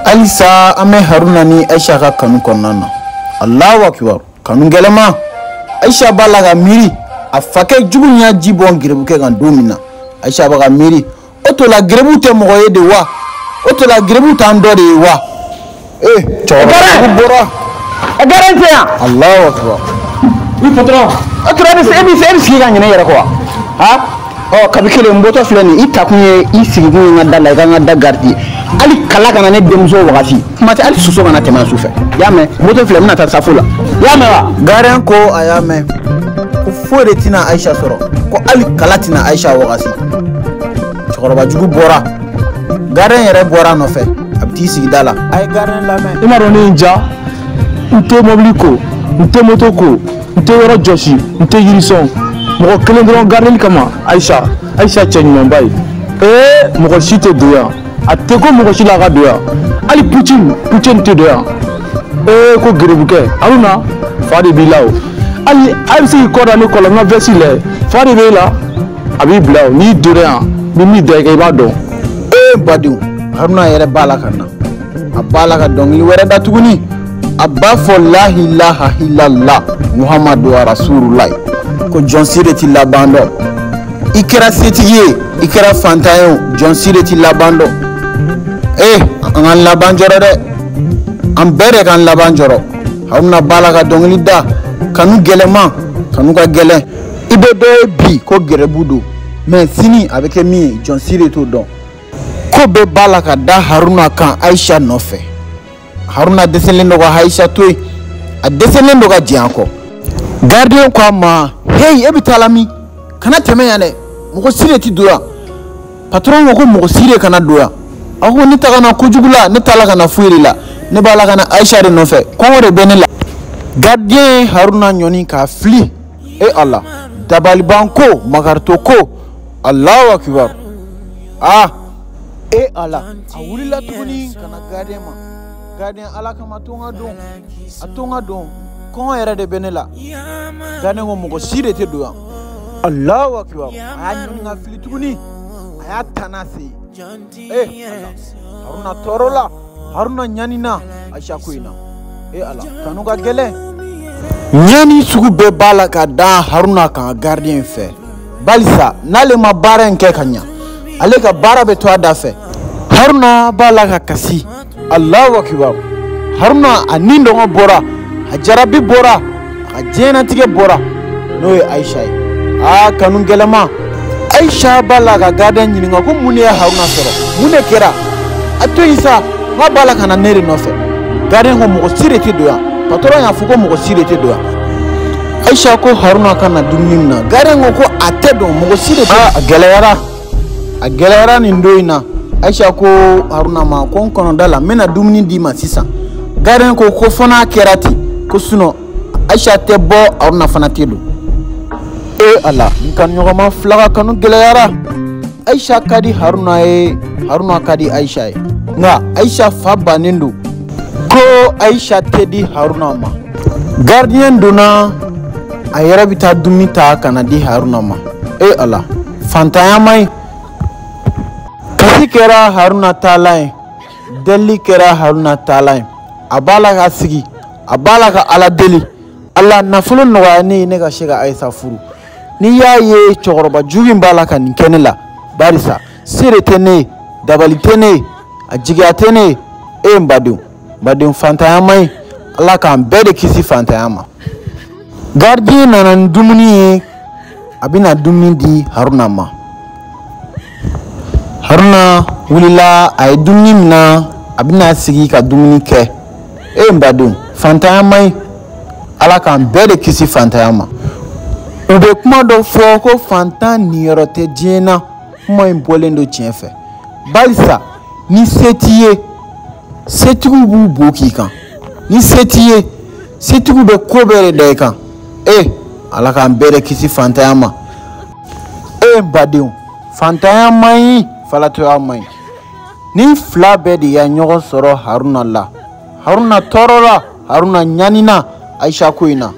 Alisa ame Haruna ni Aisha ka kanu konnana. Allahu akbar. Kanu gelema. Aisha balaga miri a fake jugunya jibon girebuke kan domina. Aisha baga miri oto la girebu te moye de wa. Oto la girebu tan do de wa. Bora. Garanti ya. Allahu akbar. Ni patron. Atra de sebi siga ngene yara ko. Ha? Oh kabikele mboto flani itakunye isigu ngadala ngada gardi. Ali kala kana ne demzo wagati. Mate ali suso kana tema sufe. Yame mboto flani na tasafula. Yame wa garen ko ayame. Ko fore tina Aisha soro. Ko ali kala tina Aisha wagati. Chokoroba jugu bora. Garen yere bora no fe. Abti sigidala. Ay garen la men. Imaroni nja. Nte mobliko, nte motoko, nte yoro joshi, nte yirison. Moko kelen dron garel kama Aisha chenyo mbai. Moko shite doya. Ateko moko shila ga doya. Ali puchin te doya. Ko gerebuke. Aruna fadi bilao. Ali si koda ni kola na vesile. Fadi bela abi bilao ni doya. Mimi dege ba do. Badu Haruna yere bala kana. Abala ka dongi were da tuguni. Abba fo la ilaha illallah Muhammadu Rasulullah ko John Sireti labando ikera setiye ikera fantayo John Sireti labando an labanjoro de an bere kan labanjoro Haruna balaga dongli da kanu gelema kanu ka gele ibe do bi ko gerebudo mais sini avec mi John Sireto don ko be balaga da Haruna kan Aisha nofe Haruna deselendo ko Aisha toy a deselendo ga jianko gardien ko ma hey ebitalami kana teme yane mugo Sireti doya patron ko mugo Sire kana doya ako ni tagana kujugula ni talaka na fuirila ne balaga na Aisha de nofe ko wore benela gardien Haruna nyoni ka fli Allah dabali banko magarto ko Allahu akbar Allah awulila tuguni kana gardien ma gardien ala kama atonga don ko era de benela gardien ko mugo Sireti doya Allahu akbar anyoni nga fli tuguni aya tanasi Haruna torola Haruna nyanina Aisha kuina Allah kanuga gele nyani sugu be bala ka da Haruna kan gardien fe balisa nale ma bara nke kanya ale ka bara be to ada fe Haruna bala ka kasi Allahu akbar Haruna anindo ngo bora hajarabi bora ajena tige bora no Aisha kanu gelema Aisha bala ka garden nyini ko mune Haruna soro mune kera ato isa nga bala kana nere nofe garden ko mugo Sireti doya patron ya fuko mugo Sireti doya Aisha ko Haruna kana dumina garden ko ate do mugo Sireti a gelera ni ndoina Aisha ko Haruna ma ko kono dala mena dumni di ma sisa garden ko fona kerati ko suno Aisha te bo Haruna fana tedo Allah kan nyoma flaga kanu gelera Aisha kadi Haruna kadi Aisha nga Aisha faba nindu ko Aisha tedi Haruna ma gardien dona ayera bita dumita kana di Haruna ma Allah fantaya mai kasi kera Haruna talai deli kera Haruna talai abala ka sigi abala ka ala deli Allah nafulu no wani ne ga shiga Aisha furu ni yaye chogoroba jugin bala kan kenela barisa Sireti ne dabalite ne ajigate ne mbadu fantaya mai Allah kan bede kisi fantaya ma gardien nanan dumuni abina dumni di Haruna ma Haruna wulila ay dumni mina abina sigi ka dumni ke mbadu fantaya mai Allah kan bede kisi fantaya ma ube kuma do fo ko fanta ni yorote jena mo imbolendo tienfe balisa ni setigu bu boki kan ni setigu be kobere de kan ala kan bere kisi fantayama badeu fantayama yi falato amai ni fla be de ya nyogo soro Haruna torora Haruna nyanina Aisha kuina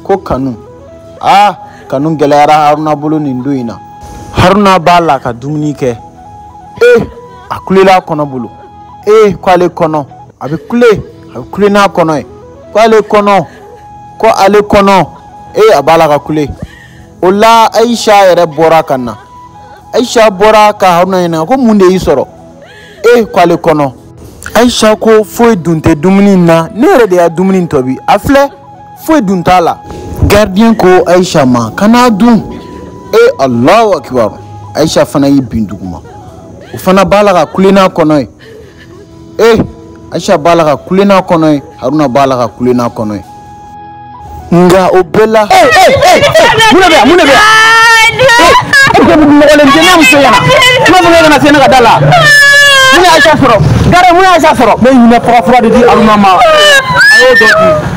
ko kanu kanu gelera Haruna bulu ninduina Haruna bala ka dumuni ke akulela kono bulu ko ale kɔnɔ a bɛ kule n'a kɔnɔ ye ko ale kɔnɔ a b'a la ka kule o la Aisha yɛrɛ bɔra ka na Aisha bɔra ka Haruna ɲininka ko mun de y'i sɔrɔ ko ale kɔnɔ Aisha ko foyi dun tɛ dumuni in na ne yɛrɛ de y'a dumuni in tobi a filɛ foyi dun t'a la gardien ko Aisha ma kana dun Allahu akibar Aisha fana y'i bin duguma o fana b'a la ka kule n'a kɔnɔ ye Aisha b'a la ka kule n'a kɔnɔ ye Haruna b'a la ka kule n'a kɔnɔ ye nga o bɛɛ la mun de bɛ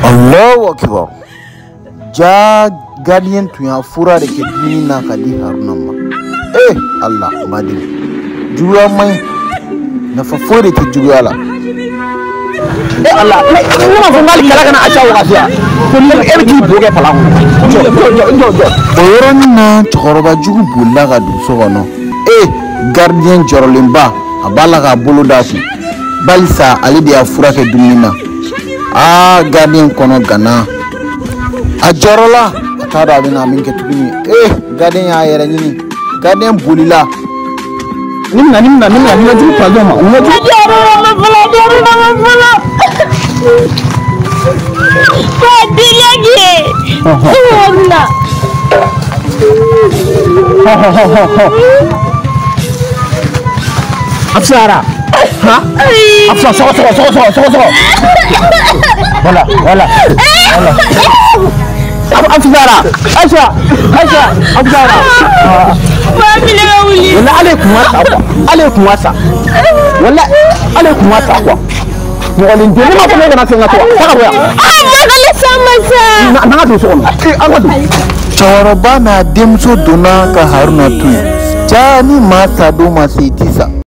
Allahu akibar ja gardien tun y'a fura de kɛ dumuni na ka di Haruna ma Allah madin juguya man nafa foyi de tɛ juguya la Allah ne ma fɔ ngali kala kana Aisha wagati ya ko ne e bɛ k'i boge falan jɔ o yɔrɔnin na cɛkɔrɔba jugu bolila ka don so kɔnɔ gardien jɔrɔlenba a b'a la k'a bolo d'a kun balisa ale de y'a fura kɛ dumuni na gardien kɔnɔ gana a jɔrɔla a t'a dɔn a bɛna min kɛ tuguni gardien y'a yɛrɛ ɲini gardien bolila ni mina jugu pardon ma Afsara Afsara sogo voilà Afsara Aisha Afsara wala alaikum wasa quoi mɔgɔnin den ne ma fɔ ne kana fɛn ka to taga bɔ yan na ka don so kɔnɔ an ka don cɛkɔrɔba n'a denmuso donna ka Haruna to yen ja ni maa sa don ma se i ti sa